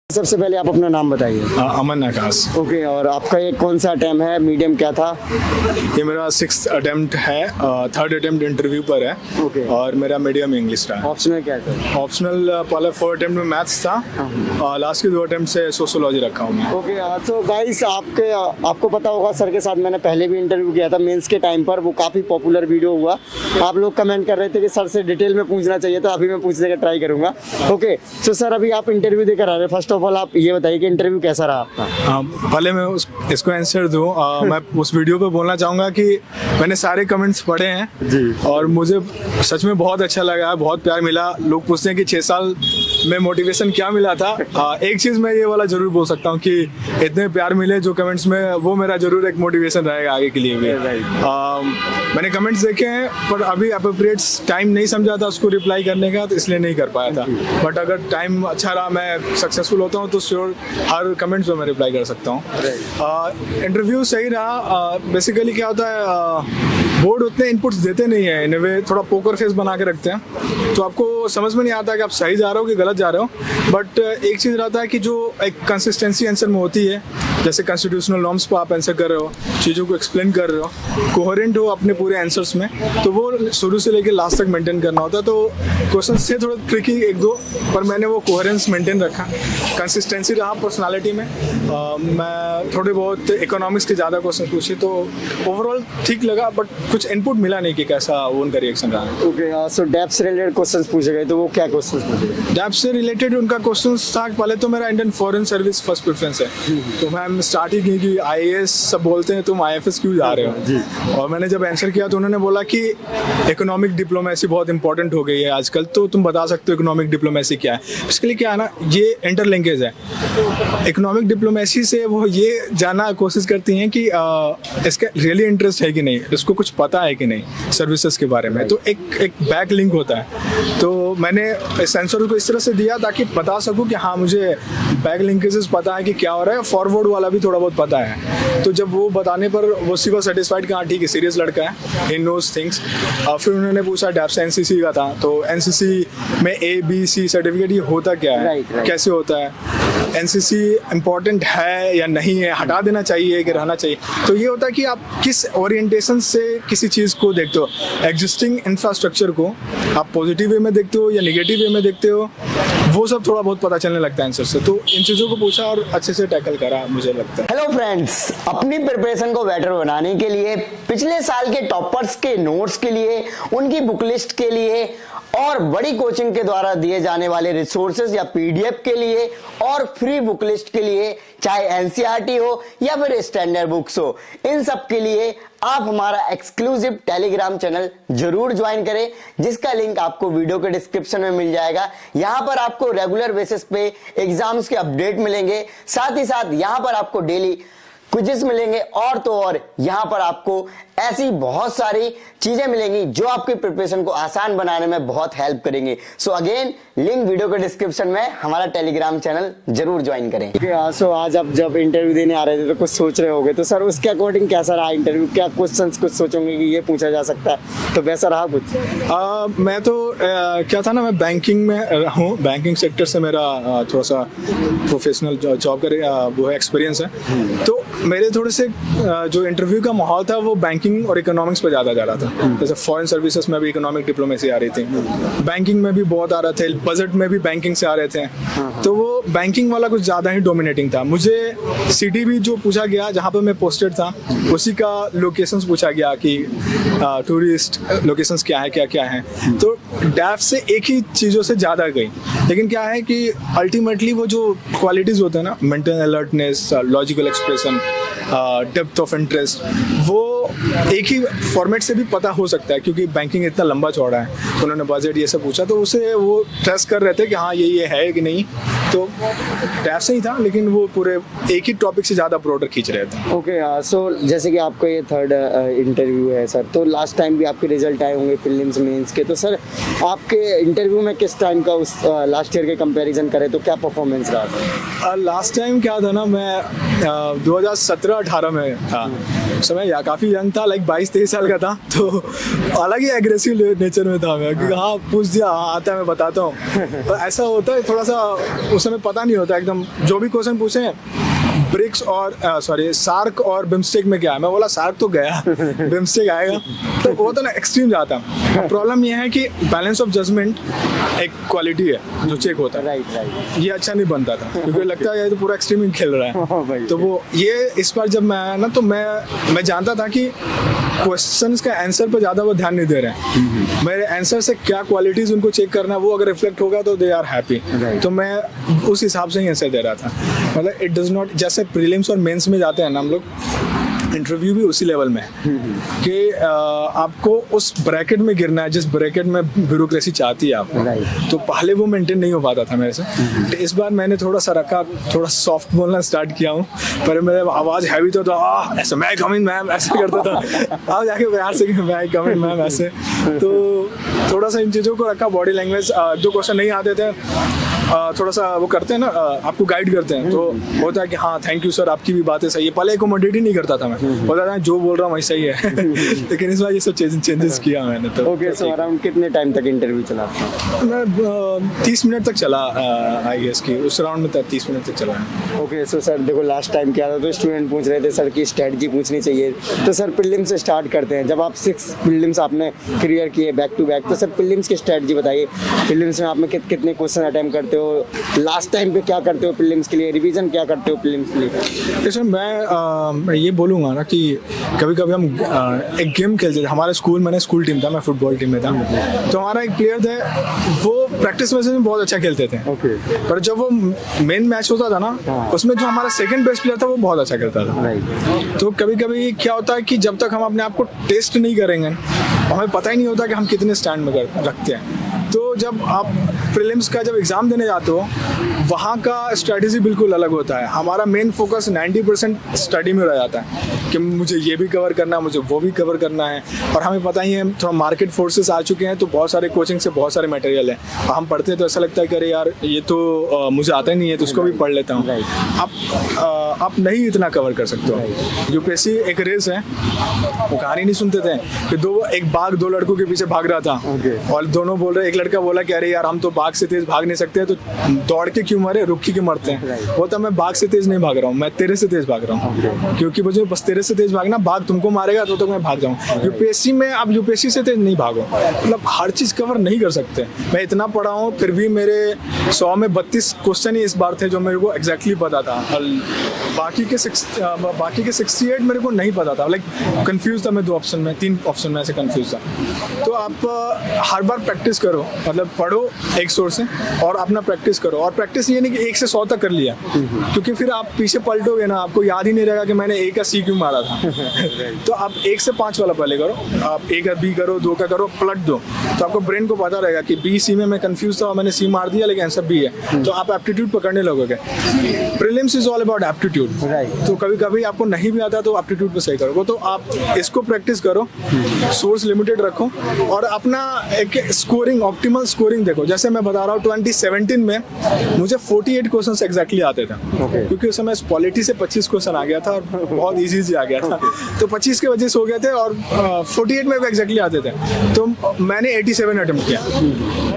सबसे पहले आप अपना नाम बताइए। अमन आकाश। ओके, और आपका ये कौन सा अटेम्प्ट है, मीडियम क्या था? ये मेरा 6th अटेम्प्ट है, 3rd अटेम्प्ट इंटरव्यू पर है। ओके। और मेरा मीडियम इंग्लिश रहा। ऑप्शनल क्या था? ऑप्शनल पहले 4 अटेम्प्ट में मैथ्स था, लास्ट के 2 अटेम्प्ट से सोशियोलॉजी रखा हूँ मैं। ओके, तो गाइस आपको पता होगा सर के साथ मैंने पहले भी इंटरव्यू किया था मेंस के टाइम पर, वो काफ़ी पॉपुलर वीडियो हुआ। आप लोग कमेंट कर रहे थे कि सर से डिटेल में पूछना चाहिए, तो अभी मैं पूछने का ट्राई करूँगा। ओके, तो सर अभी आप इंटरव्यू देकर आ रहे हैं, फर्स्ट ऑफ ऑल आप ये बताइए कि इंटरव्यू कैसा रहा आपका? पहले मैं इसको आंसर दूँ, मैं उस वीडियो पे बोलना चाहूँगा कि मैंने सारे कमेंट्स पढ़े हैं जी, और मुझे सच में बहुत अच्छा लगा, बहुत प्यार मिला। लोग पूछते हैं कि 6 साल में मोटिवेशन क्या मिला था। एक चीज़ मैं ये वाला ज़रूर बोल सकता हूँ कि इतने प्यार मिले जो कमेंट्स में, वो मेरा ज़रूर एक मोटिवेशन रहेगा आगे के लिए भी। मैंने कमेंट्स देखे हैं पर अभी अप्रोप्रिएट टाइम नहीं समझा था उसको रिप्लाई करने का, तो इसलिए नहीं कर पाया था। बट अगर टाइम अच्छा रहा, मैं सक्सेसफुल होता हूँ, तो श्योर हर कमेंट्स में मैं रिप्लाई कर सकता हूँ। इंटरव्यू सही रहा। बेसिकली क्या होता है, बोर्ड उतने इनपुट्स देते नहीं है, इन वे थोड़ा पोकर फेस बना के रखते हैं, तो आपको समझ में नहीं आता कि आप सही जा रहे हो कि गलत जा रहे हो। बट एक चीज़ रहता है कि जो एक कंसिस्टेंसी आंसर में होती है, जैसे कॉन्स्टिट्यूशनल नॉर्म्स पर आप आंसर कर रहे हो, चीज़ों को एक्सप्लेन कर रहे हो, कोहेरेंट हो अपने पूरे आंसर्स में, तो वो शुरू से लेकर लास्ट तक मेंटेन करना होता है। तो क्वेश्चन से थोड़ा ट्रिकी 1-2, पर मैंने वो कोहेरेंस मेंटेन रखा, कंसिस्टेंसी रहा पर्सनालिटी में। मैं थोड़े बहुत इकोनॉमिक्स के ज़्यादा क्वेश्चन पूछे, तो ओवरऑल ठीक लगा, बट कुछ इनपुट मिला नहीं कि कैसा वो उनका रिएक्शन रहा। ओके, सो डेप्थ से रिलेटेड क्वेश्चंस पूछे गए, तो वो क्या क्वेश्चंस पूछे गए? डेप्थ से रिलेटेड उनका क्वेश्चंस था, पहले तो मेरा Indian foreign service first preference है, तो मैं स्टार्ट ही की कि IAS सब बोलते हैं, तुम IFS क्यों जा रहे हो जी। और मैंने जब आंसर किया तो उन्होंने बोला कि इकोनॉमिक डिप्लोमेसी बहुत इंपॉर्टेंट हो गई है आजकल, तो तुम बता सकते हो इकोनॉमिक डिप्लोमेसी क्या है। इसके लिए क्या है ना, ये इंटरलिंकेज है। इकोनॉमिक डिप्लोमेसी से वो ये जानना कोशिश करती हैं कि इसका रियली इंटरेस्ट है कि नहीं, इसको कुछ पता है कि नहीं सर्विसेज के बारे में, तो एक बैक लिंक होता है। तो मैंने इस आंसर को इस तरह से दिया ताकि बता सकूं कि हाँ, मुझे बैक लिंकेजेस पता है कि क्या हो रहा है, फॉरवर्ड वाला भी थोड़ा बहुत पता है। तो जब वो बताने पर वो सिवा सेटिस्फाइड कि हाँ ठीक है, सीरियस लड़का है, ही नोज थिंग्स। फिर उन्होंने पूछा डेप्थ से NCC का था, तो NCC में ABC सर्टिफिकेट ये होता क्या है, कैसे होता है, NCC इम्पॉर्टेंट है या नहीं है, हटा देना चाहिए कि रहना चाहिए। तो ये होता है कि आप किस ओरिएंटेशन से किसी चीज़ को देखते हो, एग्जिस्टिंग इंफ्रास्ट्रक्चर को आप पॉजिटिव वे में देखते हो या निगेटिव वे में देखते हो, वो सब थोड़ा बहुत पता चलने लगता है आंसर से। तो इन चीज़ों को पूछा और अच्छे से टैकल करा, मुझे लगता है। हेलो फ्रेंड्स, अपनी प्रिपरेशन को बेटर बनाने के लिए, पिछले साल के टॉपर्स के नोट्स के लिए, उनकी बुक लिस्ट के लिए और बड़ी कोचिंग के द्वारा दिए जाने वाले रिसोर्सेज या PDF के लिए और फ्री बुक लिस्ट के लिए, चाहे NCERT हो या फिर स्टैंडर्ड बुक्स हो, इन सब के लिए आप हमारा एक्सक्लूसिव टेलीग्राम चैनल जरूर ज्वाइन करें, जिसका लिंक आपको वीडियो के डिस्क्रिप्शन में मिल जाएगा। यहां पर आपको रेगुलर बेसिस पे एग्जाम्स के अपडेट मिलेंगे, साथ ही साथ यहां पर आपको डेली क्विज़ेस मिलेंगे, और तो और यहां पर आपको ऐसी बहुत सारी चीजें मिलेंगी जो आपकी प्रिपरेशन को आसान बनाने में बहुत हेल्प करेंगे। सो अगेन, लिंक वीडियो के डिस्क्रिप्शन में, हमारा टेलीग्राम चैनल जरूर ज्वाइन करें। सो आज आप जब इंटरव्यू देने आ रहे थे तो कुछ सोच रहे होगे, तो सर उसके अकॉर्डिंग कैसा रहा इंटरव्यू? क्या क्वेश्चंस कुछ सोचोगे कि ये पूछा जा सकता है, तो वैसा रहा कुछ? मैं तो क्या था ना, मैं बैंकिंग में हूँ, बैंकिंग सेक्टर से मेरा थोड़ा सा प्रोफेशनल जॉब का वो है, एक्सपीरियंस है। तो मेरे थोड़े से जो इंटरव्यू का माहौल था वो बैंकिंग और इकोनॉमिक्स पे ज़्यादा जा रहा था। जैसे फॉरेन सर्विसेज में भी इकोनॉमिक डिप्लोमेसी आ रही थी, बैंकिंग में भी बहुत आ रहे थे, बजट में भी बैंकिंग से आ रहे थे, तो वो बैंकिंग वाला कुछ ज़्यादा ही डोमिनेटिंग था। मुझे सिटी भी जो पूछा गया जहाँ पर मैं पोस्टेड था, उसी का लोकेशंस पूछा गया कि टूरिस्ट लोकेशंस क्या है, क्या क्या है। तो डेप्थ से एक ही चीज़ों से ज़्यादा गई, लेकिन क्या है कि अल्टीमेटली वो जो क्वालिटीज़ होते हैं ना, mental alertness, logical expression, depth of interest, वो एक ही फॉर्मेट से भी पता हो सकता है, क्योंकि बैंकिंग इतना लंबा चौड़ा है। उन्होंने बजट ये सब पूछा, तो उसे वो ट्रस्ट कर रहे थे कि हाँ ये है कि नहीं, तो टैप से ही था, लेकिन वो पूरे एक ही टॉपिक से ज़्यादा ब्रॉडर खींच रहे थे। ओके, सो जैसे कि आपका ये 3rd इंटरव्यू है सर, तो लास्ट टाइम भी आपके रिजल्ट आए होंगे प्रीलिम्स मेंस के, तो सर आपके इंटरव्यू में किस टाइम का उस लास्ट ईयर के कंपैरिजन करें तो क्या परफॉर्मेंस रहा था? लास्ट टाइम क्या था ना, मैं 2017-18 में था, उस समय काफ़ी यंग था, लाइक 22-23 साल का था, तो अलग ही एग्रेसिव नेचर में था मैं कि हाँ पूछ दिया, हाँ आता है मैं बताता हूँ। तो ऐसा होता है थोड़ा सा, उस समय पता नहीं होता एकदम, जो भी क्वेश्चन पूछे ब्रिक्स और सार्क और बिम्स्टेक में क्या है, मैं बोला सार्क तो गया, बिम्स्टेक आएगा, तो वो तो ना एक्सट्रीम जाता। प्रॉब्लम ये है कि बैलेंस ऑफ जजमेंट एक क्वालिटी है जो चेक होता है, राइट। ये अच्छा नहीं बनता था क्योंकि लगता है ये तो पूरा एक्सट्रीम ही खेल रहा है। तो वो ये इस बार जब मैं आया ना, तो मैं जानता था कि क्वेश्चंस का आंसर पर ज़्यादा वो ध्यान नहीं दे रहे हैं, मेरे आंसर से क्या क्वालिटीज़ उनको चेक करना है, वो अगर रिफ्लेक्ट होगा तो दे आर हैप्पी। तो मैं उस हिसाब से ही आंसर दे रहा था। मतलब इट डज नॉट, जैसे प्रीलिम्स और मेंस में जाते हैं ना हम लोग, इंटरव्यू भी उसी लेवल में है कि आपको उस ब्रैकेट में गिरना है जिस ब्रैकेट में ब्यूरोक्रेसी चाहती है आपको। तो पहले वो मेंटेन नहीं हो पाता था मेरे से, तो इस बार मैंने थोड़ा सा रखा, थोड़ा सॉफ्ट बोलना स्टार्ट किया हूँ। पर मेरे आवाज़ हैवी तो ऐसे मैं कम इन मैम ऐसे करता था, अब जाके प्यार से मैं कम इन मैम ऐसे। तो थोड़ा सा इन चीज़ों को रखा, बॉडी लैंग्वेज, जो क्वेश्चन नहीं आते थे थोड़ा सा वो करते हैं ना, आपको गाइड करते हैं, तो होता है कि हाँ थैंक यू सर आपकी भी बातें सही है। पहले एकोमोडेट ही नहीं करता था मैं, बोलता था जो बोल रहा हूँ वही सही है। लेकिन इस बार ये सब चेंजेस किया मैंने। तो ओके, सो अराउंड कितने टाइम तक इंटरव्यू चला था? मैं 30 मिनट तक चला, आई गेस की उस राउंड में 30 मिनट तक चला है। ओके, सो सर देखो लास्ट टाइम क्या था, तो स्टूडेंट पूछ रहे थे सर की स्ट्रेटजी पूछनी चाहिए, तो सर प्रीलिम से स्टार्ट करते हैं। जब आप 6 प्रीलिम्स आपने क्लियर किए बैक टू बैक, तो सर प्रीलिम्स की स्ट्रेटजी बताइए। प्रीलिम्स में आप में कितने क्वेश्चन अटेम्प्ट करते हो, लास्ट टाइम पे क्या करते हो प्रीलिम्स के लिए, रिवीजन क्या करते हो प्रीलिम्स के लिए? जैसे मैं ये बोलूँगा ना कि कभी कभी हम एक गेम खेलते थे हमारे स्कूल, मैंने स्कूल टीम था, मैं फुटबॉल टीम में था, तो हमारा एक प्लेयर थे, वो प्रैक्टिस में से बहुत अच्छा खेलते थे। पर जब वो मेन मैच होता था ना, उसमें जो हमारा सेकंड बेस्ट प्लेयर था वो बहुत अच्छा खेलता था। तो कभी कभी क्या होता है कि जब तक हम अपने आप को टेस्ट नहीं करेंगे, हमें पता ही नहीं होता कि हम कितने स्टैंड में रखते हैं। तो जब आप प्रीलिम्स का जब एग्ज़ाम देने जाते हो, वहाँ का स्ट्रेटजी बिल्कुल अलग होता है। हमारा मेन फोकस 90% स्टडी में रह जाता है कि मुझे ये भी कवर करना है, मुझे वो भी कवर करना है। और हमें पता ही है थोड़ा मार्केट फोर्सेस आ चुके हैं, तो बहुत सारे कोचिंग से बहुत सारे मटेरियल है, हम पढ़ते हैं तो ऐसा लगता है कि अरे यार ये तो मुझे आता ही नहीं है, तो उसको भी पढ़ लेता हूँ। आप नहीं इतना कवर कर सकते हो। यूपीएससी एक रेस है, वो कहानी नहीं सुनते थे कि एक बाघ 2 लड़कों के पीछे भाग रहा था, और दोनों बोल रहे, एक लड़का बोला कि अरे यार हम तो बाघ से तेज भाग नहीं सकते, तो दौड़ के क्यों मरे, रुक के मरते हैं। वो तो मैं बाघ से तेज नहीं भाग रहा हूँ, मैं तेरे से तेज भाग रहा हूँ, क्योंकि मुझे बस तेरे से तेज भागना, बाघ तुमको मारेगा तो मैं भाग जाऊँ। यूपीएससी में आप यूपीएससी से तेज नहीं भागो, मतलब हर चीज़ कवर नहीं कर सकते। मैं इतना पढ़ा हूँ, फिर भी मेरे 100 में 32 क्वेश्चन ही इस बार थे जो मेरे को एग्जैक्टली पता था, बाकी के 68 मेरे को नहीं पता था। लाइक कंफ्यूज था मैं 2 ऑप्शन में, 3 ऑप्शन में ऐसे कंफ्यूज था। तो आप हर बार प्रैक्टिस करो, मतलब पढ़ो एक सोर्स से और अपना प्रैक्टिस करो। और प्रैक्टिस ये नहीं कि 1 से 100 तक कर लिया, क्योंकि फिर आप पीछे पलटोगे ना, आपको याद ही नहीं रहेगा कि मैंने A का C क्यों मारा था। तो आप 1 से 5 वाला पहले करो, आप A का B करो, 2 का करो, पलट दो, तो आपको ब्रेन को पता रहेगा कि B C में मैं कंफ्यूज था, मैंने C मार दिया लेकिन आंसर B है, तो आप एप्टीट्यूड पकड़ने लगोगे। Prelims is all about aptitude. तो कभी कभी आपको नहीं भी आता तो एप्टीट्यूड पे सही करोगे। तो आप इसको प्रैक्टिस करो, सोर्स लिमिटेड रखो, और अपना एक स्कोरिंग, ऑप्टिमल स्कोरिंग देखो। जैसे मैं बता रहा हूँ 2017 में मुझे 48 क्वेश्चन एग्जैक्टली आते थे, क्योंकि उस समय पॉलिटी से 25 क्वेश्चन आ गया था और बहुत इजी आ गया था, तो 25 के वजह से हो गए थे, और 48 में एग्जैक्टली आते थे। तो मैंने 87 अटेम्प्ट किया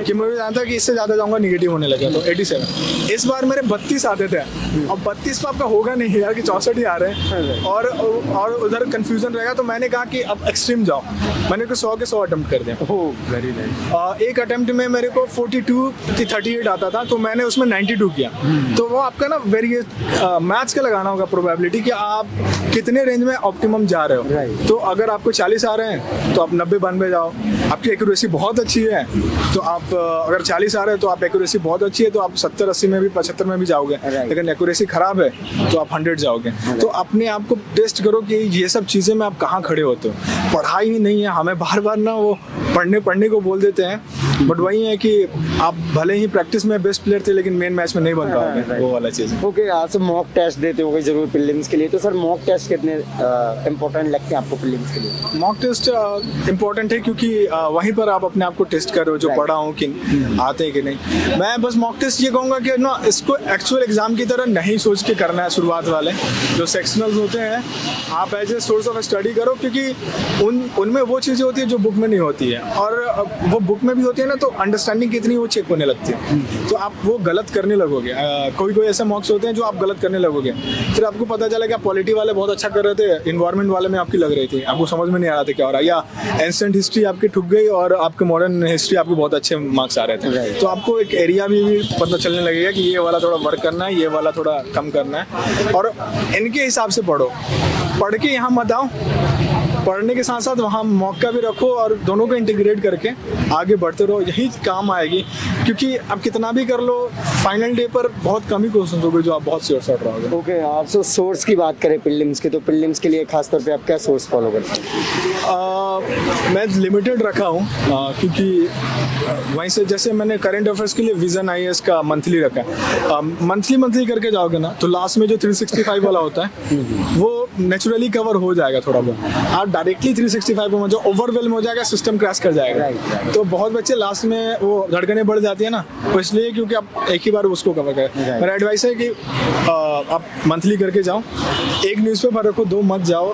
कि मुझे जानता कि इससे ज़्यादा जाऊँगा निगेटिव होने लगा, तो 87। इस बार मेरे 32 आते थे, और 32 पे आपका होगा नहीं यार कि 64 ही आ रहे हैं, और उधर कंफ्यूजन रहेगा। तो मैंने कहा कि अब एक्सट्रीम जाओ, मैंने को 100 के 100 अटेम्प्ट कर दिया। Very nice. एक अटेम्प्ट में मेरे को 42 की 38 आता था, तो मैंने उसमें 92 किया। तो वो आपका ना मैथ्स का लगाना होगा प्रोबेबिलिटी कि आप कितने रेंज में ऑप्टिमम जा रहे हो। तो अगर आपको 40 आ रहे हैं तो आप 90-92 जाओ, आपकी एक्यूरेसी बहुत अच्छी है तो आप अगर 40 आ रहे हैं तो आप एक्यूरेसी बहुत अच्छी है तो आप 70-80 में भी 75 में भी जाओगे। लेकिन एक्यूरेसी खराब है तो आप 100 जाओगे। तो अपने आप को टेस्ट करो कि ये सब चीज़ें में आप कहाँ खड़े होते हो। पढ़ाई ही नहीं है, हमें बार बार ना वो पढ़ने को बोल देते हैं, बट वही है कि आप भले ही प्रैक्टिस में बेस्ट प्लेयर थे लेकिन मेन मैच में नहीं बन पाओगे, वो वाला चीज़ है। ओके, आप सब मॉक टेस्ट देते होगे जरूर प्रीलिम्स के लिए, तो सर मॉक टेस्ट कितने इंपॉर्टेंट लगते हैं आपको प्रीलिम्स के लिए? मॉक टेस्ट इम्पोर्टेंट है क्योंकि वहीं पर आप अपने आप को टेस्ट कर रहे हो जो पढ़ा हूँ कि आते हैं कि नहीं। मैं बस मॉक टेस्ट ये कहूँगा कि ना इसको एक्चुअल एग्जाम की तरह नहीं सोच के करना है। शुरुआत वाले जो सेक्शनल्स होते हैं आप as a source of study करो, क्योंकि उनमें वो चीज़ें होती है जो बुक में नहीं होती है, और वो बुक में भी होती है ना तो अंडरस्टैंडिंग कितनी वो चेक होने लगती है, तो आप वो गलत करने लगोगे। कोई ऐसे मॉक्स होते हैं जो आप गलत करने लगोगे, फिर आपको पता चला कि आप पॉलिटी वाले बहुत अच्छा कर रहे थे, इन्वायरमेंट वाले में आपकी लग रही थी, आपको समझ में नहीं आ रहा था क्या हो रहा है, या एंशिएंट हिस्ट्री आपकी ठुक गई और आपके मॉडर्न हिस्ट्री आपके बहुत अच्छे मार्क्स आ रहे थे। तो आपको एक एरिया भी पता चलने लगेगा कि ये वाला थोड़ा वर्क करना है, ये वाला थोड़ा कम करना है, और इनके हिसाब से पढ़ो। पढ़ के यहाँ मत आओ, पढ़ने के साथ साथ वहाँ मौका भी रखो और दोनों को इंटीग्रेट करके आगे बढ़ते रहो, यही काम आएगी। क्योंकि आप कितना भी कर लो, फाइनल डे पर बहुत कम ही क्वेश्चन होंगे जो आप बहुत श्योर शॉट रहोगे। ओके, आप सोर्स की बात करें प्रीलिम्स की, तो प्रीलिम्स के लिए खास तौर पे आप क्या सोर्स फॉलो करते हैं? मैं लिमिटेड रखा हूँ, क्योंकि वहीं से जैसे मैंने करंट अफेयर्स के लिए विजन आईएएस का मंथली रखा है। मंथली करके जाओगे ना तो लास्ट में जो 365 वाला होता है वो नेचुरली कवर हो जाएगा थोड़ा बहुत। आप डायरेक्टली 365 में जो ओवरवेलम हो जाएगा, सिस्टम क्रैश कर जाएगा। तो बहुत बच्चे लास्ट में वो धड़कनें बढ़ जाती है ना, तो इसलिए क्योंकि आप एक ही बार उसको कवर करें। मेरा एडवाइस है कि आप मंथली करके जाओ, एक न्यूज़पेपर रखो, 2 मत जाओ।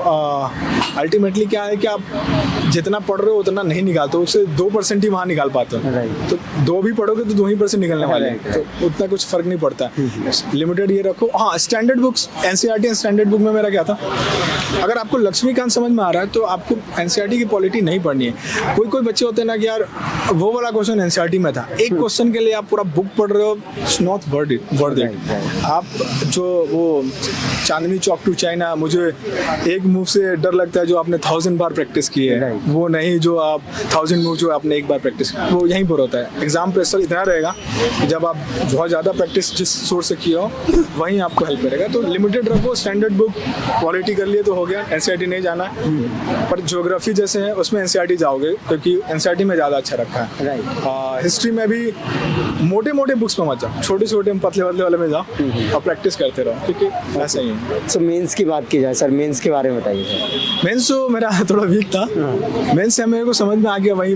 अल्टीमेटली क्या है कि आप जितना पढ़ रहे हो उतना नहीं निकालते हो, उससे 2% ही वहाँ निकाल पाते हो। तो 2 भी पढ़ोगे तो 2 ही % निकलने वाले हैं, तो उतना कुछ फर्क नहीं पड़ता। लिमिटेड ये रखो। हाँ, standard books, NCERT standard book में मेरा क्या था, अगर आपको लक्ष्मीकांत समझ में आ रहा है तो आपको एनसीईआरटी की पॉलिटी नहीं पढ़नी है। कोई बच्चे होते हैं ना कि यार वो वाला क्वेश्चन एनसीईआरटी में था, एक क्वेश्चन के लिए आप पूरा बुक पढ़ रहे हो, इट्स नॉट वर्थ इट। आप जो वो चांदनी चौक टू चाइना, मुझे एक मूव से डर लगता है जो आपने 1000 बार प्रैक्टिस की है, वो नहीं जो आप 1000 मूव जो आपने एक बार प्रैक्टिस की, वो यहीं पर होता है। एग्जाम प्रेशर इतना रहेगा कि जब आप बहुत ज़्यादा प्रैक्टिस जिस सोर्स से किए हो वहीं आपको हेल्प करेगा। तो लिमिटेड रखो, स्टैंडर्ड बुक, पॉलिटी कर लिए तो हो गया, एनसीईआरटी नहीं जाना। पर ज्योग्राफी जैसे है उसमें एनसीईआरटी जाओगे क्योंकि एनसीईआरटी में ज़्यादा अच्छा रखा है। हिस्ट्री में भी मोटे बुक्स में मत जाओ, छोटे पतले वाले में जाओ और प्रैक्टिस करते रहो, क्योंकि ऐसा ही है। सो मेंस की बात की जाए सर, मेंस के बारे में बताइए। मेंस तो मेरा थोड़ा वीक था। मेंस से मेरे को समझ में आ गया वही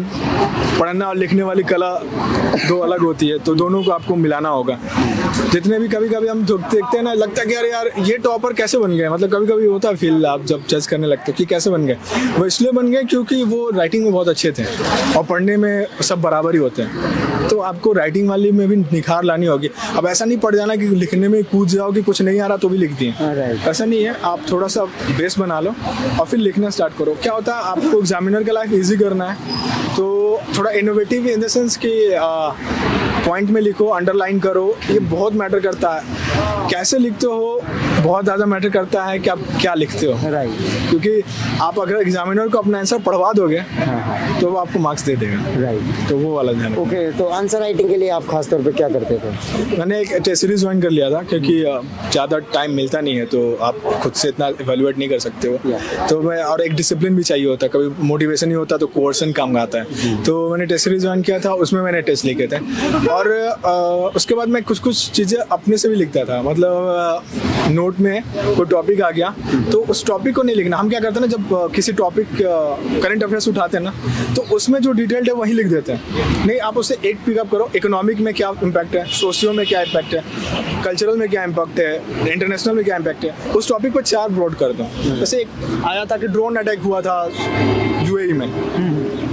पढ़ना और लिखने वाली कला 2 अलग होती है, तो दोनों को आपको मिलाना होगा। जितने भी कभी हम देखते हैं ना, लगता है कि यार ये टॉपर कैसे बन गए, मतलब कभी होता है फील आप जब जज करने लगते हो कि कैसे बन गए। वो इसलिए बन गए क्योंकि वो राइटिंग में बहुत अच्छे थे और पढ़ने में सब बराबर ही होते हैं, तो आपको राइटिंग वाली में भी निखार लानी होगी। अब ऐसा नहीं पढ़ जाना कि लिखने में कूद जाओ कि कुछ नहीं आ रहा तो भी लिख दिए, ऐसा नहीं है। आप थोड़ा सा बेस बना लो और फिर लिखना स्टार्ट करो। क्या होता है, आपको एग्जामिनर का लाइफ ईजी करना है तो थोड़ा इनोवेटिव इन द सेंस कि पॉइंट में लिखो, अंडरलाइन करो, ये बहुत मैटर करता है। कैसे लिखते हो बहुत ज़्यादा मैटर करता है कि आप क्या लिखते हो, क्योंकि आप अगर एग्जामिनर को अपना आंसर पढ़वा दोगे तो वो आपको मार्क्स दे देगा। तो वो वाला ध्यान। ओके, तो आंसर राइटिंग के लिए आप खास तौर पे क्या करते थे? मैंने एक टेस्ट सीरीज ज्वाइन कर लिया था क्योंकि ज़्यादा टाइम मिलता नहीं है, तो आप खुद से इतना इवेलुएट नहीं कर सकते हो। तो मैं, और एक डिसिप्लिन भी चाहिए होता है, कभी मोटिवेशन नहीं होता तो कोर्सन काम आता है। तो मैंने टेस्ट सीरीज ज्वाइन किया था, उसमें मैंने टेस्ट लिखे थे, और उसके बाद मैं कुछ चीज़ें अपने से भी लिखता था। मतलब नोट में कोई टॉपिक आ गया तो उस टॉपिक को नहीं लिखना। हम क्या करते हैं ना, जब किसी टॉपिक करंट अफेयर्स उठाते हैं ना तो उसमें जो डिटेल्ड है वही लिख देते हैं। नहीं, आप उससे एक पिकअप करो, इकोनॉमिक में क्या इम्पैक्ट है, सोशियो में क्या इम्पैक्ट है, कल्चरल में क्या इम्पैक्ट है, इंटरनेशनल में क्या इम्पैक्ट है, उस टॉपिक पर 4 ब्रॉड कर दो। जैसे एक आया था कि ड्रोन अटैक हुआ था यूएई में,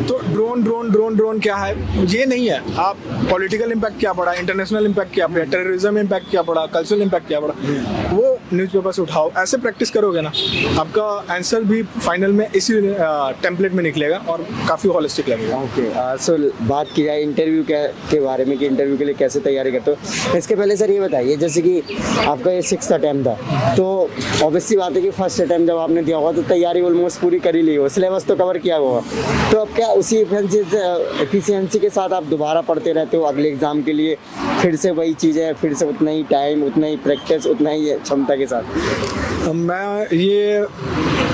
तो ड्रोन क्या है, ये नहीं है। आप पॉलिटिकल इम्पैक्ट क्या पड़ा, इंटरनेशनल इम्पैक्ट क्या पड़ा, टेररिज्म इम्पैक्ट क्या पड़ा, कल्चरल इम्पैक्ट क्या पड़ा, वो न्यूज़पेपर से उठाओ। ऐसे प्रैक्टिस करोगे ना, आपका आंसर भी फाइनल में इसी टेम्पलेट में निकलेगा और काफ़ी होलिस्टिक लगेगा। ओके, सो बात की जाए इंटरव्यू के बारे में कि इंटरव्यू के लिए कैसे तैयारी करते हो, इसके पहले सर ये बताइए, जैसे कि आपका ये 6th अटैम्प्ट था, तो ऑब्वियसली बात है कि फर्स्ट अटैम्प्ट जब आपने दिया होगा तो तैयारी ऑलमोस्ट पूरी कर ही ली हो, सिलेबस तो कवर किया होगा, तो अब क्या उसी एफिशिएंसी के साथ आप दोबारा पढ़ते रहते हो अगले एग्जाम के लिए, फिर से वही चीज़ें, फिर से उतना ही टाइम, उतना ही प्रैक्टिस, उतना ही क्षमता के साथ? मैं ये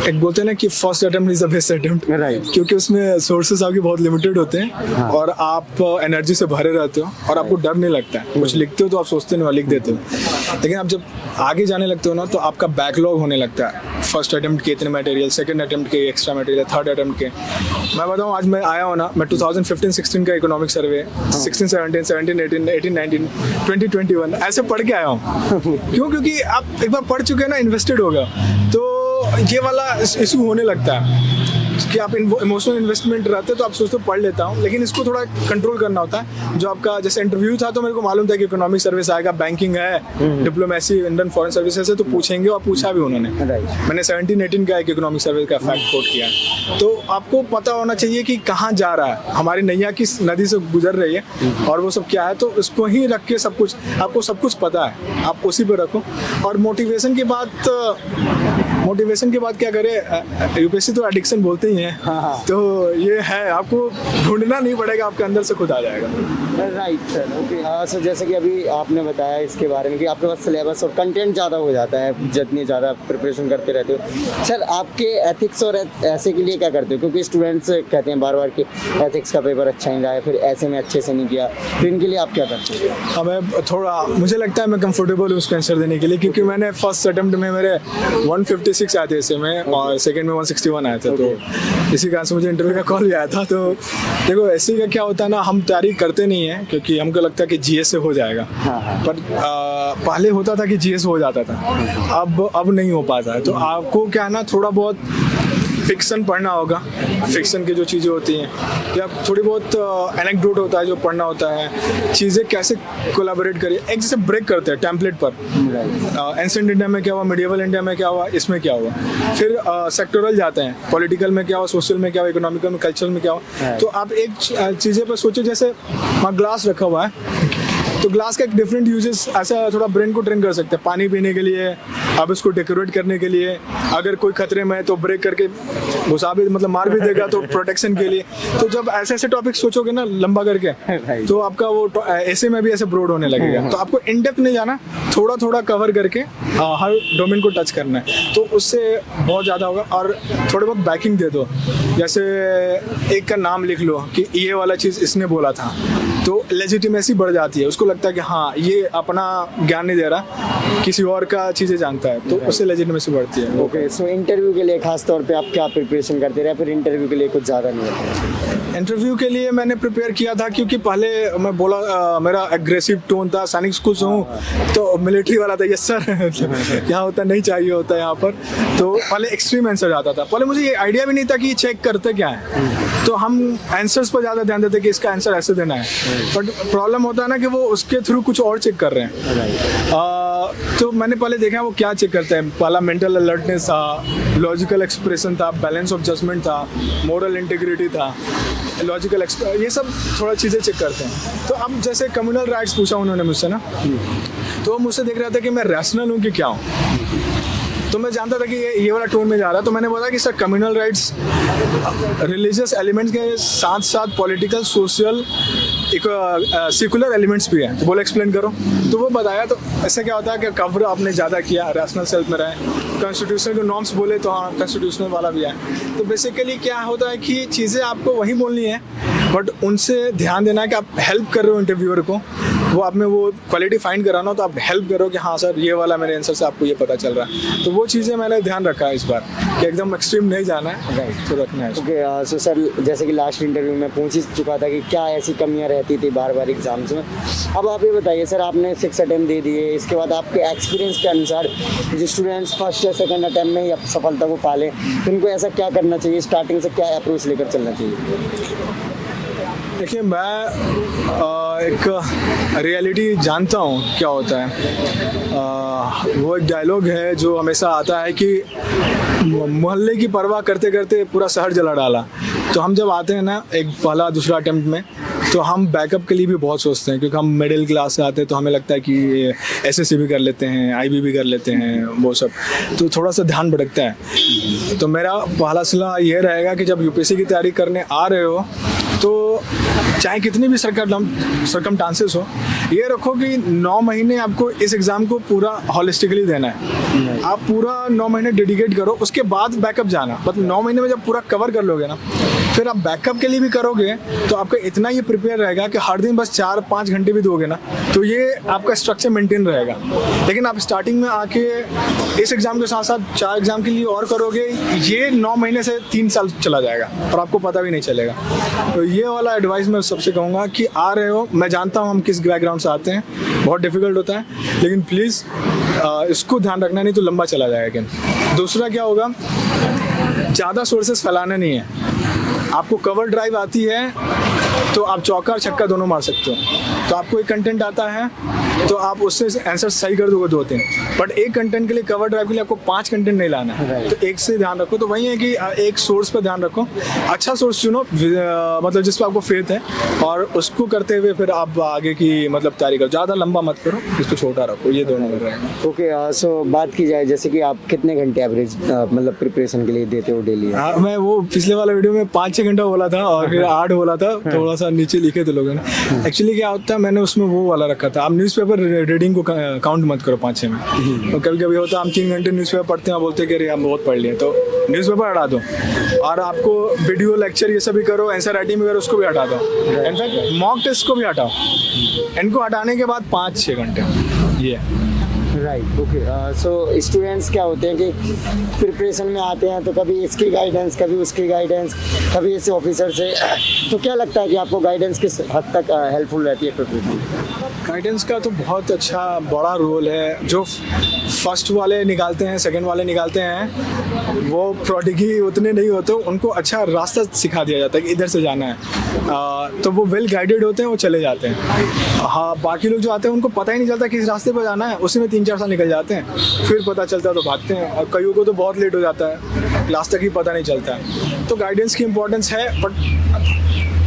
एक बोलते हैं ना कि first attempt is the best attempt, क्योंकि उसमें सोर्सेज आपके बहुत लिमिटेड होते हैं और आप एनर्जी से भरे रहते हो और आपको डर नहीं लगता है। कुछ लिखते हो तो आप सोचते नहीं, लिख देते हो, लेकिन आप जब आगे जाने लगते हो ना तो आपका बैकलॉग होने लगता है। फर्स्ट अटेम्प्ट के इतने मटेरियल, सेकंड अटेम्प्ट के एक्स्ट्रा मटेरियल, थर्ड अटेम्प्ट के। मैं बताऊँ, आज मैं आया हूँ ना, मैं 2015-16 का इकोनॉमिक सर्वे, 16-17, 17-18, 18-19, 20-21 ऐसे पढ़ के आया हूँ। क्यों? क्योंकि आप एक बार पढ़ चुके हैं ना, इन्वेस्टेड हो गया, तो ये वाला इशू होने लगता है कि आप इमोशनल इन्वेस्टमेंट रहते हैं तो आप सोचते हो पढ़ लेता हूँ, लेकिन इसको थोड़ा कंट्रोल करना होता है। जो आपका जैसे इंटरव्यू था तो मेरे को मालूम था कि इकोनॉमिक सर्विस आएगा, बैंकिंग है, डिप्लोमेसी, इंडियन फॉरेन सर्विसेज है, तो पूछेंगे और पूछा भी उन्होंने। मैंने 17-18 का एक इकोनॉमिक सर्विस का फैक्ट कोट किया। तो आपको पता होना चाहिए कि कहाँ जा रहा है, हमारी नैया किस नदी से गुजर रही है और वो सब क्या है, तो इसको ही रख के सब कुछ, आपको सब कुछ पता है, आप उसी पर रखो। और मोटिवेशन की बात क्या करें, यूपीएससी तो एडिक्शन बोलते ही हैं। तो ये है, आपको ढूंढना नहीं पड़ेगा, आपके अंदर से खुद आ जाएगा। Right sir, okay. हाँ सर, जैसे कि अभी आपने बताया इसके बारे में कि आपके पास सिलेबस और कंटेंट ज़्यादा हो जाता है जितनी ज़्यादा प्रिपरेशन करते रहते हो। सर, आपके एथिक्स और ऐसे के लिए क्या करते हो? क्योंकि स्टूडेंट्स कहते हैं बार बार कि एथिक्स का पेपर अच्छा नहीं रहा है, फिर ऐसे में अच्छे से नहीं किया, तो इनके लिए आप क्या करते हो? हमें थोड़ा, मुझे लगता है मैं कंफर्टेबल हूँ उसका आंसर देने के लिए, क्योंकि मैंने फर्स्ट अटेम्प्ट में मेरे 156 आए थे ऐसे में, और सेकंड में 161 आए थे। तो इसी कारण से मुझे इंटरव्यू का कॉल भी आया था। तो देखो, ऐसे का क्या होता है ना, हम तैयारी करते नहीं है क्योंकि हमको लगता है कि जीएस से हो जाएगा। पर पहले होता था कि जीएस हो जाता था, अब नहीं हो पाता है। तो आपको क्या है ना, थोड़ा बहुत फिक्शन पढ़ना होगा, फिक्शन की जो चीज़ें होती हैं, या थोड़ी बहुत एनेक्डोट होता है जो पढ़ना होता है, चीज़ें कैसे कोलैबोरेट करिए, एक जैसे ब्रेक करते हैं टेम्पलेट पर, एंशिएंट इंडिया में क्या हुआ, मिडिवल इंडिया में क्या हुआ, इसमें क्या हुआ, फिर सेक्टोरल जाते हैं, पॉलिटिकल में क्या हुआ, सोशल में क्या हुआ, इकोनॉमिकल में, कल्चरल में क्या हुआ। तो आप एक चीज़ें पर सोचो, जैसे वहाँ ग्लास रखा हुआ है, तो ग्लास का एक डिफरेंट यूजेस, ऐसा थोड़ा ब्रेन को ट्रेन कर सकते हैं। पानी पीने के लिए, अब इसको डेकोरेट करने के लिए, अगर कोई खतरे में है तो ब्रेक करके घुसा भी, मतलब मार भी देगा, तो प्रोटेक्शन के लिए। तो जब ऐसे ऐसे टॉपिक सोचोगे ना लंबा करके, तो आपका वो ऐसे में भी ऐसे ब्रॉड होने लगेगा। तो आपको इन डेप्थ नहीं जाना, थोड़ा थोड़ा कवर करके हर डोमेन को टच करना है, तो उससे बहुत ज़्यादा होगा। और थोड़े बहुत बैकिंग दे दो, जैसे एक का नाम लिख लो कि ये वाला चीज़ इसने बोला था, तो लेजिटिमेसी बढ़ जाती है। उसको लगता है कि हाँ, ये अपना ज्ञान नहीं दे रहा, किसी और का चीज़ें जानता है, तो उससे लेजिटिमेसी बढ़ती है। ओके, सो इंटरव्यू के लिए खास तौर पे आप क्या प्रिपरेशन करते रहे, फिर इंटरव्यू के लिए कुछ ज़्यादा नहीं होता? इंटरव्यू के लिए मैंने प्रिपेयर किया था, क्योंकि पहले मैं बोला, मेरा एग्रेसिव टोन था, सैनिक स्कूल से हूँ, तो मिलिट्री वाला था, यस सर यहाँ होता नहीं चाहिए होता यहाँ पर। तो पहले एक्सट्रीम आंसर आता था, पहले मुझे ये आइडिया भी नहीं था कि चेक करते क्या है, तो हम आंसर्स पर ज़्यादा ध्यान देते कि इसका आंसर ऐसे देना है। बट प्रॉब्लम होता है ना कि वो उसके थ्रू कुछ और चेक कर रहे हैं। तो मैंने पहले देखा वो क्या चेक करते हैं। पहला मेंटल अलर्टनेस था, लॉजिकल एक्सप्रेशन था, बैलेंस ऑफ जजमेंट था, मोरल इंटीग्रिटी था, लॉजिकल ये सब थोड़ा चीज़ें चेक करते हैं। तो अब जैसे कम्युनल राइट्स पूछा उन्होंने मुझसे ना, तो मुझसे देख रहा था कि मैं रैशनल हूँ कि क्या हूँ। तो मैं जानता था कि ये वाला टोन में जा रहा है, तो मैंने बोला कि sir communal riots religious elements के साथ साथ पॉलिटिकल, सोशल, सेकुलर एलिमेंट्स भी हैं। तो बोला एक्सप्लेन करो, तो वो बताया। तो ऐसा क्या होता है कि कवर आपने ज़्यादा किया, रैशनल सेल्फ में रहे, कॉन्स्टिट्यूशनल के नॉर्म्स बोले तो हाँ कॉन्स्टिट्यूशनल वाला भी है। तो बेसिकली क्या होता है कि चीज़ें आपको वही बोलनी है, बट उनसे ध्यान देना है कि आप हेल्प कर रहे हो इंटरव्यूअर को, वो आप में वो क्वालिटी फाइंड कराना हो, तो आप हेल्प करो कि हाँ सर ये वाला मेरे आंसर से आपको ये पता चल रहा है। तो वो चीज़ें मैंने ध्यान रखा है इस बार कि एकदम एक्सट्रीम नहीं जाना है, तो रखना है। ओके, सो सर जैसे कि लास्ट इंटरव्यू में पूछ ही चुका था कि क्या ऐसी कमियां रहती थी बार बार एग्जाम्स में। अब आप ये बताइए सर, आपने 6 अटेम्प्ट दे दिए, इसके बाद आपके एक्सपीरियंस के अनुसार जो स्टूडेंट्स फर्स्ट या सेकंड अटेम्प्ट में ही सफलता को पालें, तो उनको ऐसा क्या करना चाहिए, स्टार्टिंग से क्या अप्रोच लेकर चलना चाहिए? देखिए, मैं एक रियलिटी जानता हूँ क्या होता है। वो एक डायलॉग है जो हमेशा आता है कि मोहल्ले की परवाह करते करते पूरा शहर जला डाला। तो हम जब आते हैं ना एक पहला दूसरा अटेम्प्ट में, तो हम बैकअप के लिए भी बहुत सोचते हैं, क्योंकि हम मिडिल क्लास से आते हैं, तो हमें लगता है कि एसएससी भी कर लेते हैं, आईबी भी कर लेते हैं, वो सब, तो थोड़ा सा ध्यान भटकता है। तो मेरा पहला सलाह ये रहेगा कि जब यूपीएससी की तैयारी करने आ रहे हो तो चाहे कितनी भी सरकमस्टांसेस हो, ये रखो कि 9 महीने आपको इस एग्ज़ाम को पूरा हॉलिस्टिकली देना है। आप पूरा 9 महीने डेडिकेट करो, उसके बाद बैकअप जाना। मतलब 9 महीने में जब पूरा कवर कर लोगे ना, फिर आप बैकअप के लिए भी करोगे तो आपका इतना ये प्रिपेयर रहेगा कि हर दिन बस 4-5 घंटे भी दोगे ना, तो ये आपका स्ट्रक्चर मेंटेन रहेगा। लेकिन आप स्टार्टिंग में आके इस एग्ज़ाम के साथ साथ 4 एग्ज़ाम के लिए और करोगे, ये 9 महीने से 3 साल चला जाएगा और आपको पता भी नहीं चलेगा। तो ये वाला एडवाइस मैं सबसे कहूँगा कि आ रहे हो, मैं जानता हूँ हम किस बैकग्राउंड से आते हैं, बहुत डिफिकल्ट होता है, लेकिन प्लीज़ इसको ध्यान रखना, नहीं तो लंबा चला जाएगा। दूसरा क्या होगा, ज़्यादा सोर्सेस फैलाना नहीं है। आपको कवर ड्राइव आती है तो आप चौका और छक्का दोनों मार सकते हो। तो आपको एक कंटेंट आता है तो आप उससे आंसर सही कर दोगे 2-3, बट एक कंटेंट के लिए, कवर ड्राइव के लिए आपको 5 कंटेंट नहीं लाना है। तो एक से ध्यान रखो। तो वही है कि एक सोर्स पर ध्यान रखो, अच्छा सोर्स चुनो, मतलब जिस पर आपको फेथ है, और उसको करते हुए फिर आप आगे की मतलब तैयारी करो। ज़्यादा लंबा मत करो, इसको छोटा रखो, ये दोनों मिल रहे हैं। ओके, सो बात की जाए जैसे कि आप कितने घंटे एवरेज मतलब प्रिपरेशन के लिए देते हो डेली? मैं वो पिछले वाला वीडियो में 5-6 घंटा बोला था और फिर 8 बोला था, थोड़ा सा नीचे लिखे थे लोगों ने। एक्चुअली क्या होता है, मैंने उसमें वो वाला रखा था, आप न्यूज़पेपर रीडिंग को काउंट मत करो 5-6 में। तो कभी कभी होता है हम 3 घंटे न्यूज़पेपर पढ़ते हैं, बोलते हैं कि अरे हम बहुत पढ़ लिए, तो न्यूज़पेपर हटा दो। और आपको वीडियो लेक्चर ये सब भी करो, आंसर राइटिंग भी करो, उसको भी हटा दो। इनफैक्ट मॉक टेस्ट को भी हटाओ। इनको हटाने के बाद 5-6 घंटे ये राइट। ओके, सो स्टूडेंट्स क्या होते हैं कि प्रिपरेशन में आते हैं तो कभी इसकी गाइडेंस, कभी उसकी गाइडेंस, कभी इस ऑफिसर से, तो क्या लगता है कि आपको गाइडेंस किस हद तक हेल्पफुल रहती है प्रिपरेशन? गाइडेंस का तो बहुत अच्छा बड़ा रोल है। जो फर्स्ट वाले निकालते हैं, सेकंड वाले निकालते हैं, वो प्रोडिगी उतने नहीं होते, उनको अच्छा रास्ता सिखा दिया जाता है कि इधर से जाना है। तो वो वेल गाइडेड होते हैं, वो चले जाते हैं। हाँ, बाकी लोग जो आते हैं उनको पता ही नहीं चलता किस रास्ते पर जाना है, उसी में 3-4 साल निकल जाते हैं, फिर पता चलता है तो भागते हैं। और कईयों को तो बहुत लेट हो जाता है, लास्ट तक ही पता नहीं चलता है। तो गाइडेंस की इम्पोर्टेंस है, बट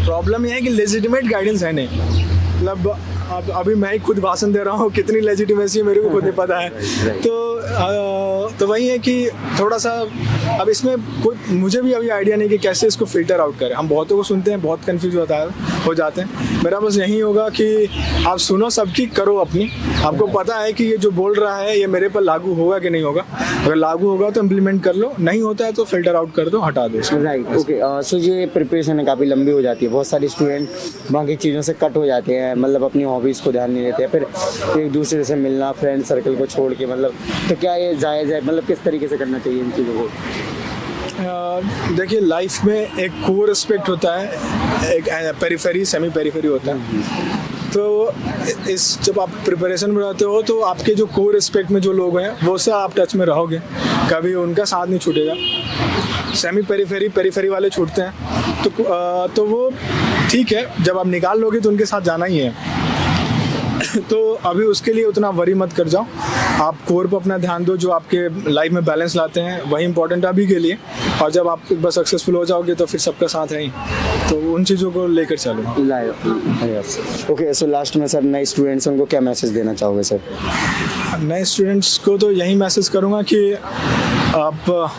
प्रॉब्लम यह है कि लेजिटिमेट गाइडेंस है नहीं। मतलब अब अभी मैं ही खुद भाषण दे रहा हूँ, कितनी लेजिटिमेसी है मेरे को खुद नहीं पता है। तो वही है कि थोड़ा सा अब इसमें कोई, मुझे भी अभी आइडिया नहीं कि कैसे इसको फिल्टर आउट करें। हम बहुतों को सुनते हैं, बहुत कंफ्यूज हो जाते हैं। मेरा बस यही होगा कि आप सुनो सबकी, करो अपनी। आपको पता है कि ये जो बोल रहा है ये मेरे पर लागू होगा कि नहीं होगा। अगर लागू होगा तो इम्प्लीमेंट कर लो, नहीं होता है तो फिल्टर आउट कर दो, हटा दो। राइट। ओके, सो ये प्रिपरेशन है काफ़ी लंबी हो जाती है, बहुत सारे स्टूडेंट बाकी चीज़ों से कट हो जाते हैं, मतलब अपनी हॉबीज़ को ध्यान नहीं देते हैं, फिर एक दूसरे से मिलना, फ्रेंड सर्कल को छोड़ के, मतलब तो क्या ये जायज़ है? मतलब किस तरीके से करना चाहिए इन चीज़ों को? देखिए, लाइफ में एक कोर एस्पेक्ट होता है, एक पेरिफेरी, सेमी पेरिफेरी होता है। तो जब आप प्रिपरेशन में रहते हो तो आपके जो कोर एस्पेक्ट में जो लोग हैं वो से आप टच में रहोगे, कभी उनका साथ नहीं छूटेगा। सेमी पेरिफेरी, पेरिफेरी वाले छूटते हैं तो वो ठीक है, जब आप निकाल लोगे तो उनके साथ जाना ही है। तो अभी उसके लिए उतना वरी मत कर जाओ, आप कोर पर अपना ध्यान दो, जो आपके लाइफ में बैलेंस लाते हैं वही इंपॉर्टेंट है अभी के लिए। और जब आप एक बार सक्सेसफुल हो जाओगे तो फिर सबका साथ है ही, तो उन चीज़ों को लेकर चलो। ओके, सो लास्ट में सर नए स्टूडेंट्स उनको क्या मैसेज देना चाहोगे सर? नए स्टूडेंट्स को तो यही मैसेज करूँगा कि आप,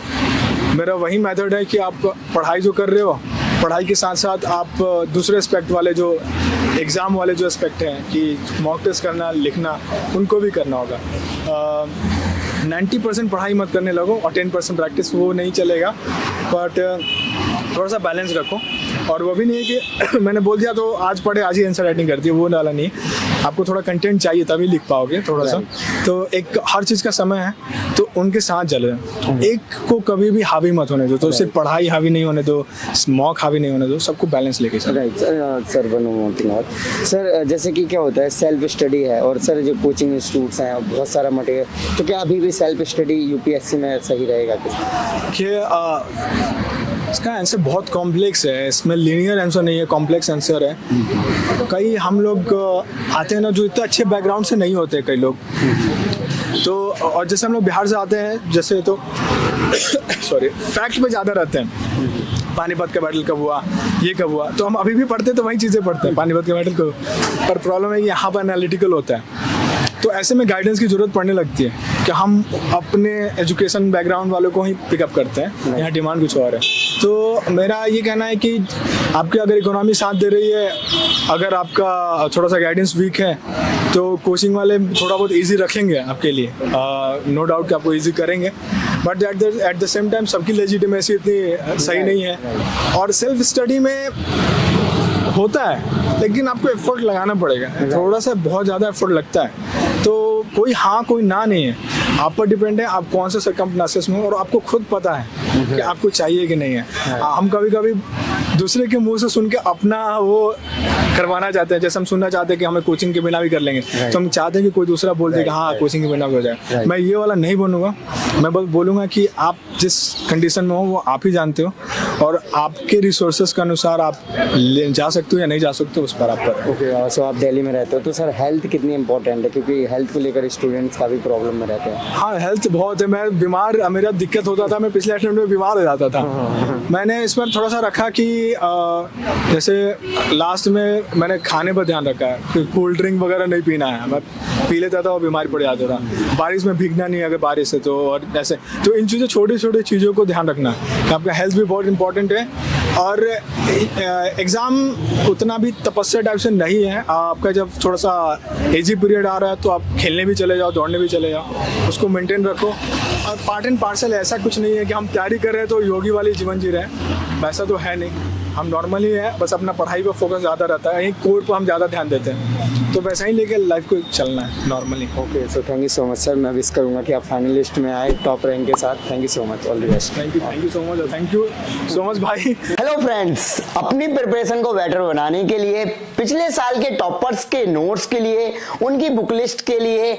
मेरा वही मेथड है कि आप पढ़ाई जो कर रहे हो, पढ़ाई के साथ साथ आप दूसरे एस्पेक्ट वाले, जो एग्ज़ाम वाले जो एस्पेक्ट हैं कि मॉक टेस्ट करना, लिखना, उनको भी करना होगा। 90% पढ़ाई मत करने लगो और 10% प्रैक्टिस, वो नहीं चलेगा, बट थोड़ा सा बैलेंस रखो। और वो भी नहीं है कि मैंने बोल दिया तो आज पढ़े आज ही आंसर राइटिंग करती है, वो डाला नहीं। आपको थोड़ा कंटेंट चाहिए तभी लिख पाओगे थोड़ा सा। तो एक हर चीज़ का समय है, तो उनके साथ चलो। एक को कभी भी हावी मत होने दो, तो सिर्फ पढ़ाई हावी नहीं होने दो, मॉक हावी नहीं होने दो, सबको बैलेंस लेके चलो। Right sir, one more thing और सर, जैसे कि क्या होता है, सेल्फ स्टडी है, और सर जो कोचिंग इंस्टीट्यूट्स हैं बहुत सारा मटेरियल, तो क्या अभी भी सेल्फ स्टडी यूपीएससी में सही रहेगा? इसका आंसर बहुत कॉम्प्लेक्स है, इसमें लीनियर आंसर नहीं है, कॉम्प्लेक्स आंसर है। कई हम लोग आते हैं ना जो इतने अच्छे बैकग्राउंड से नहीं होते कई लोग, तो और जैसे हम लोग बिहार से आते हैं जैसे, तो सॉरी, फैक्ट पे ज़्यादा रहते हैं। पानीपत का बैटल कब हुआ, ये कब हुआ, तो हम अभी भी पढ़ते तो वही चीज़ें पढ़ते हैं पानीपत के बैटल को। पर प्रॉब्लम है कि यहाँ पर एनालिटिकल होता है, तो ऐसे में गाइडेंस की जरूरत पड़ने लगती है कि हम अपने एजुकेशन बैकग्राउंड वालों को ही पिकअप करते हैं, यहाँ डिमांड कुछ और है। तो मेरा ये कहना है कि आपकी अगर इकोनॉमी साथ दे रही है, अगर आपका थोड़ा सा गाइडेंस वीक है, तो कोचिंग वाले थोड़ा बहुत इजी रखेंगे आपके लिए, नो डाउट कि आपको इजी करेंगे, but at the same time सबकी लेजिटिमेसी इतनी सही नहीं है। और सेल्फ स्टडी में होता है, लेकिन आपको एफर्ट लगाना पड़ेगा, थोड़ा सा बहुत ज़्यादा एफर्ट लगता है। तो कोई हाँ कोई ना नहीं है, आप पर डिपेंड है आप कौन से सर्कमस्टेंसेस में, और आपको खुद पता है कि आपको चाहिए कि नहीं है। हम कभी कभी दूसरे के मुंह से सुन के अपना वो करवाना चाहते हैं, जैसे हम सुनना चाहते हैं कि हमें कोचिंग के बिना भी कर लेंगे, तो हम चाहते हैं कि कोई दूसरा बोल दे कि हाँ कोचिंग के बिना भी हो जाए। मैं ये वाला नहीं बोलूँगा, मैं बस बोलूँगा कि आप जिस कंडीशन में हो वो आप ही जानते हो, और आपके रिसोर्सेज के अनुसार आप जा सकते हो या नहीं जा सकते हो, उस पर आप पर। ओके, सो आप दिल्ली में रहते हो, तो सर हेल्थ कितनी इंपॉर्टेंट है, क्योंकि हेल्थ को लेकर स्टूडेंट्स काफ़ी प्रॉब्लम में रहते हैं। हाँ, हेल्थ बहुत है। मैं बीमार, मेरा दिक्कत होता था, मैं पिछले अटेम्प्ट में बीमार हो जाता था। मैंने इस पर थोड़ा सा रखा कि जैसे लास्ट में मैंने खाने पर ध्यान रखा है कि कोल्ड ड्रिंक वगैरह नहीं पीना है, मैं पी लेता था और बीमार पड़ जाता था। बारिश में भीगना नहीं अगर बारिश है तो, और ऐसे तो इन चीज़ों छोटी छोटी चीज़ों को ध्यान रखना कि आपका हेल्थ भी बहुत इंपॉर्टेंट है। और एग्ज़ाम उतना भी तपस्या टाइप से नहीं है, आपका जब थोड़ा सा एजी पीरियड आ रहा है तो आप खेलने भी चले जाओ, दौड़ने भी चले जाओ, उसको मेंटेन रखो। और पार्ट एंड पार्सल ऐसा कुछ नहीं है कि हम तैयारी कर रहे हैं तो योगी वाली जीवन जी रहे हैं, वैसा तो है नहीं। हम नॉर्मली है, बस अपना पढ़ाई पर फोकस ज़्यादा रहता है, एक कोर पर हम ज़्यादा ध्यान देते हैं, तो वैसा ही लेके लाइफ को चलना है normally. Okay, so thank you so much sir, मैं विश करूंगा कि आप फाइनलिस्ट में आए टॉप रैंक के साथ। Thank you so much, all the best. Thank you so much, thank you so much भाई। हेलो फ्रेंड्स, अपनी प्रिपरेशन को बेटर बनाने के लिए, पिछले साल के टॉपर्स के नोट्स के लिए, उनकी बुक लिस्ट के लिए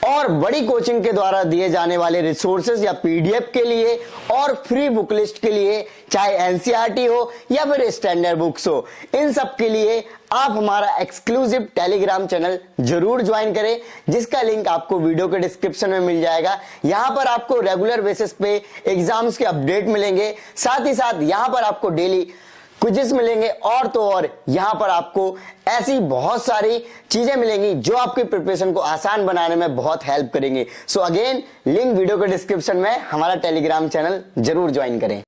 और बड़ी कोचिंग के द्वारा दिए जाने वाले रिसोर्सेज या पीडीएफ के लिए और फ्री बुक लिस्ट के लिए, चाहे एनसीईआरटी हो या फिर स्टैंडर्ड बुक्स हो, इन सब के लिए आप हमारा एक्सक्लूसिव टेलीग्राम चैनल जरूर ज्वाइन करें, जिसका लिंक आपको वीडियो के डिस्क्रिप्शन में मिल जाएगा। यहां पर आपको रेगुलर बेसिस पे एग्जाम्स के अपडेट मिलेंगे, साथ ही साथ यहां पर आपको डेली क्विज़ेस मिलेंगे, और तो और यहां पर आपको ऐसी बहुत सारी चीजें मिलेंगी जो आपकी प्रिपरेशन को आसान बनाने में बहुत हेल्प करेंगे। सो अगेन लिंक वीडियो के डिस्क्रिप्शन में, हमारा टेलीग्राम चैनल जरूर ज्वाइन करें।